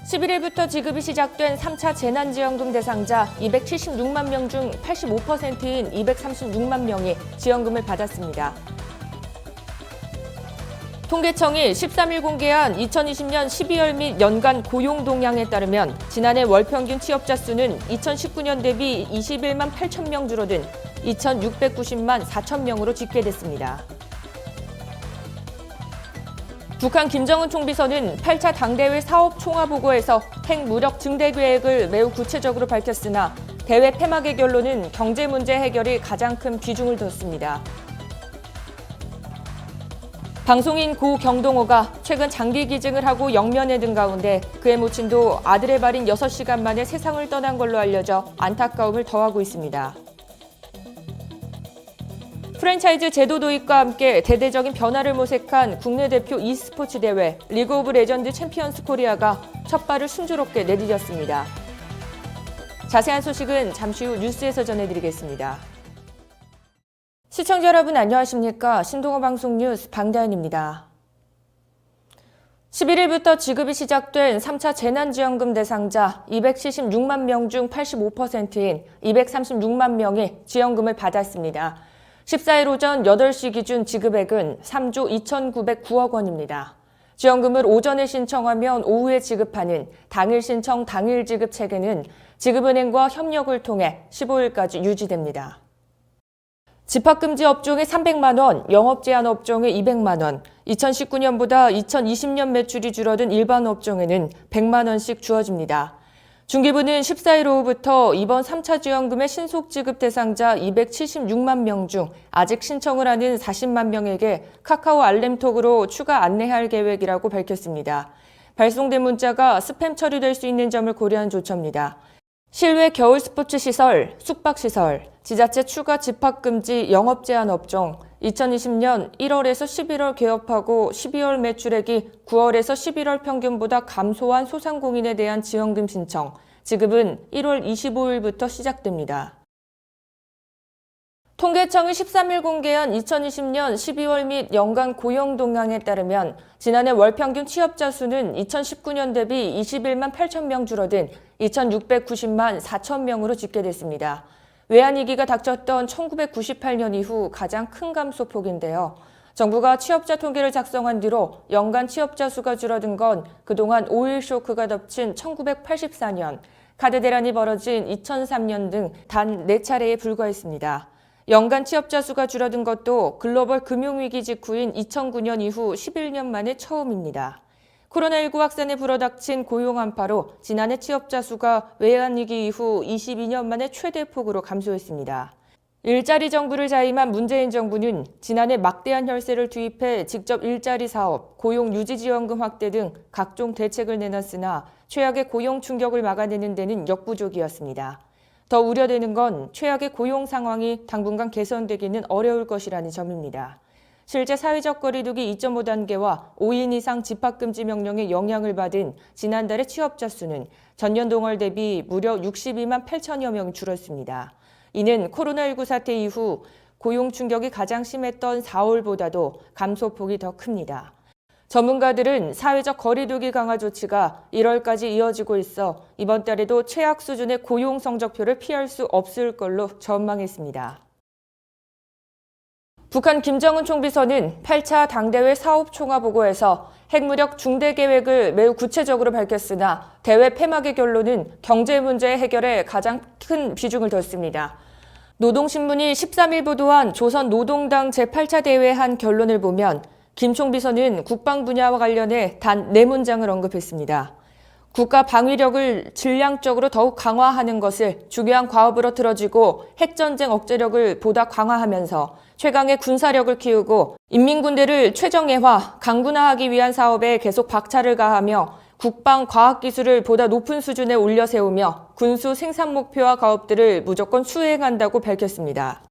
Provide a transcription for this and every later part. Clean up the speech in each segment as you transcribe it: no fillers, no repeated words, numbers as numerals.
11일부터 지급이 시작된 3차 재난지원금 대상자 276만 명 중 85%인 236만 명이 지원금을 받았습니다. 통계청이 13일 공개한 2020년 12월 및 연간 고용 동향에 따르면 지난해 월 평균 취업자 수는 2019년 대비 21만 8천 명 줄어든 2,690만 4천 명으로 집계됐습니다. 북한 김정은 총비서는 8차 당대회 사업 총화보고에서 핵무력 증대 계획을 매우 구체적으로 밝혔으나 대회 폐막의 결론은 경제 문제 해결이 가장 큰 비중을 뒀습니다. 방송인 고 경동호가 최근 장기 기증을 하고 영면에 든 가운데 그의 모친도 아들의 발인 6시간 만에 세상을 떠난 걸로 알려져 안타까움을 더하고 있습니다. 프랜차이즈 제도 도입과 함께 대대적인 변화를 모색한 국내 대표 e스포츠 대회 리그 오브 레전드 챔피언스 코리아가 첫 발을 순조롭게 내디뎠습니다. 자세한 소식은 잠시 후 뉴스에서 전해드리겠습니다. 시청자 여러분 안녕하십니까? 신동호 방송 뉴스 방다현입니다. 11일부터 지급이 시작된 3차 재난지원금 대상자 276만 명 중 85%인 236만 명이 지원금을 받았습니다. 14일 오전 8시 기준 지급액은 3조 2,909억 원입니다. 지원금을 오전에 신청하면 오후에 지급하는 당일 신청 당일 지급 체계는 지급은행과 협력을 통해 15일까지 유지됩니다. 집합금지 업종에 300만 원, 영업제한 업종에 200만 원, 2019년보다 2020년 매출이 줄어든 일반 업종에는 100만 원씩 주어집니다. 중기부는 14일 오후부터 이번 3차 지원금의 신속 지급 대상자 276만 명 중 아직 신청을 하는 40만 명에게 카카오 알림톡으로 추가 안내할 계획이라고 밝혔습니다. 발송된 문자가 스팸 처리될 수 있는 점을 고려한 조처입니다. 실외 겨울 스포츠 시설, 숙박시설, 지자체 추가 집합금지 영업 제한 업종, 2020년 1월에서 11월 개업하고 12월 매출액이 9월에서 11월 평균보다 감소한 소상공인에 대한 지원금 신청, 지급은 1월 25일부터 시작됩니다. 통계청이 13일 공개한 2020년 12월 및 연간 고용 동향에 따르면 지난해 월 평균 취업자 수는 2019년 대비 21만 8천 명 줄어든 2,690만 4천 명으로 집계됐습니다. 외환위기가 닥쳤던 1998년 이후 가장 큰 감소폭인데요. 정부가 취업자 통계를 작성한 뒤로 연간 취업자 수가 줄어든 건 그동안 오일 쇼크가 덮친 1984년, 카드 대란이 벌어진 2003년 등 단 4차례에 불과했습니다. 연간 취업자 수가 줄어든 것도 글로벌 금융위기 직후인 2009년 이후 11년 만에 처음입니다. 코로나19 확산에 불어닥친 고용 한파로 지난해 취업자 수가 외환위기 이후 22년 만에 최대폭으로 감소했습니다. 일자리 정부를 자임한 문재인 정부는 지난해 막대한 혈세를 투입해 직접 일자리 사업, 고용 유지 지원금 확대 등 각종 대책을 내놨으나 최악의 고용 충격을 막아내는 데는 역부족이었습니다. 더 우려되는 건 최악의 고용 상황이 당분간 개선되기는 어려울 것이라는 점입니다. 실제 사회적 거리두기 2.5단계와 5인 이상 집합금지 명령의 영향을 받은 지난달의 취업자 수는 전년 동월 대비 무려 62만 8천여 명 줄었습니다. 이는 코로나19 사태 이후 고용 충격이 가장 심했던 4월보다도 감소폭이 더 큽니다. 전문가들은 사회적 거리두기 강화 조치가 1월까지 이어지고 있어 이번 달에도 최악 수준의 고용 성적표를 피할 수 없을 걸로 전망했습니다. 북한 김정은 총비서는 8차 당대회 사업 총화보고에서 핵무력 중대 계획을 매우 구체적으로 밝혔으나 대회 폐막의 결론은 경제 문제 해결에 가장 큰 비중을 뒀습니다. 노동신문이 13일 보도한 조선노동당 제8차 대회 한 결론을 보면 김 총비서는 국방 분야와 관련해 단 4문장을 언급했습니다. 국가 방위력을 질량적으로 더욱 강화하는 것을 중요한 과업으로 들어주고 핵전쟁 억제력을 보다 강화하면서 최강의 군사력을 키우고 인민군대를 최정예화, 강군화하기 위한 사업에 계속 박차를 가하며 국방 과학기술을 보다 높은 수준에 올려 세우며 군수 생산 목표와 가업들을 무조건 수행한다고 밝혔습니다.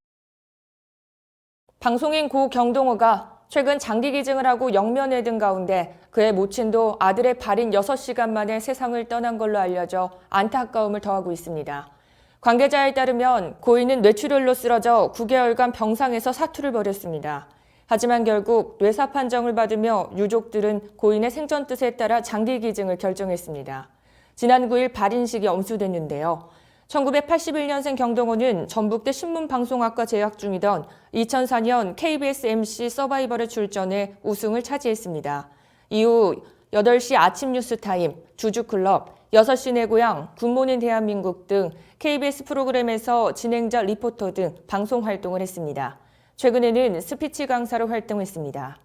방송인 고 경동호가 최근 장기 기증을 하고 영면에 든 가운데 그의 모친도 아들의 발인 6시간 만에 세상을 떠난 걸로 알려져 안타까움을 더하고 있습니다. 관계자에 따르면 고인은 뇌출혈로 쓰러져 9개월간 병상에서 사투를 벌였습니다. 하지만 결국 뇌사 판정을 받으며 유족들은 고인의 생전 뜻에 따라 장기 기증을 결정했습니다. 지난 9일 발인식이 엄수됐는데요. 1981년생 경동호는 전북대 신문방송학과 재학 중이던 2004년 KBS MC 서바이벌에 출전해 우승을 차지했습니다. 이후 8시 아침 뉴스타임, 주주클럽, 6시 내 고향, 굿모닝 대한민국 등 KBS 프로그램에서 진행자 리포터 등 방송 활동을 했습니다. 최근에는 스피치 강사로 활동했습니다.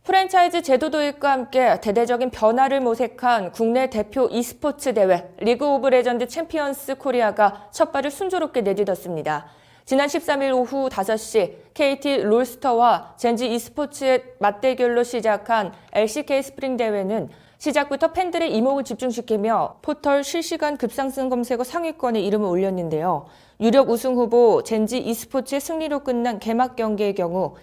프랜차이즈 제도 도입과 함께 대대적인 변화를 모색한 국내 대표 e스포츠 대회 리그 오브 레전드 챔피언스 코리아가 첫 발을 순조롭게 내딛었습니다. 지난 13일 오후 5시 KT 롤스터와 젠지 e스포츠의 맞대결로 시작한 LCK 스프링 대회는 시작부터 팬들의 이목을 집중시키며 포털 실시간 급상승 검색어 상위권에 이름을 올렸는데요. 유력 우승 후보 젠지 e스포츠의 승리로 끝난 개막 경기의 경우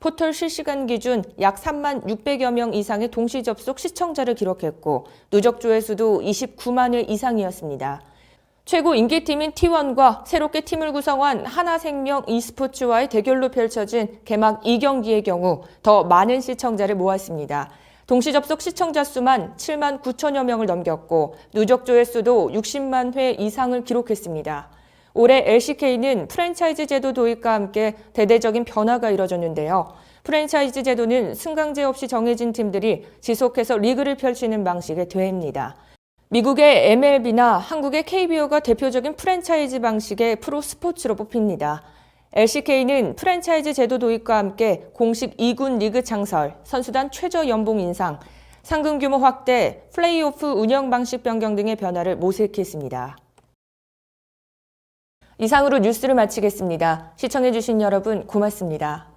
포털 실시간 기준 약 3만 600여 명 이상의 동시 접속 시청자를 기록했고 누적 조회수도 29만회 이상이었습니다. 최고 인기팀인 T1과 새롭게 팀을 구성한 하나생명 e스포츠와의 대결로 펼쳐진 개막 2경기의 경우 더 많은 시청자를 모았습니다. 동시 접속 시청자 수만 7만 9천여 명을 넘겼고 누적 조회수도 60만 회 이상을 기록했습니다. 올해 LCK는 프랜차이즈 제도 도입과 함께 대대적인 변화가 이뤄졌는데요. 프랜차이즈 제도는 승강제 없이 정해진 팀들이 지속해서 리그를 펼치는 방식의 대회입니다. 미국의 MLB나 한국의 KBO가 대표적인 프랜차이즈 방식의 프로 스포츠로 뽑힙니다. LCK는 프랜차이즈 제도 도입과 함께 공식 2군 리그 창설, 선수단 최저 연봉 인상, 상금 규모 확대, 플레이오프 운영 방식 변경 등의 변화를 모색했습니다. 이상으로 뉴스를 마치겠습니다. 시청해주신 여러분 고맙습니다.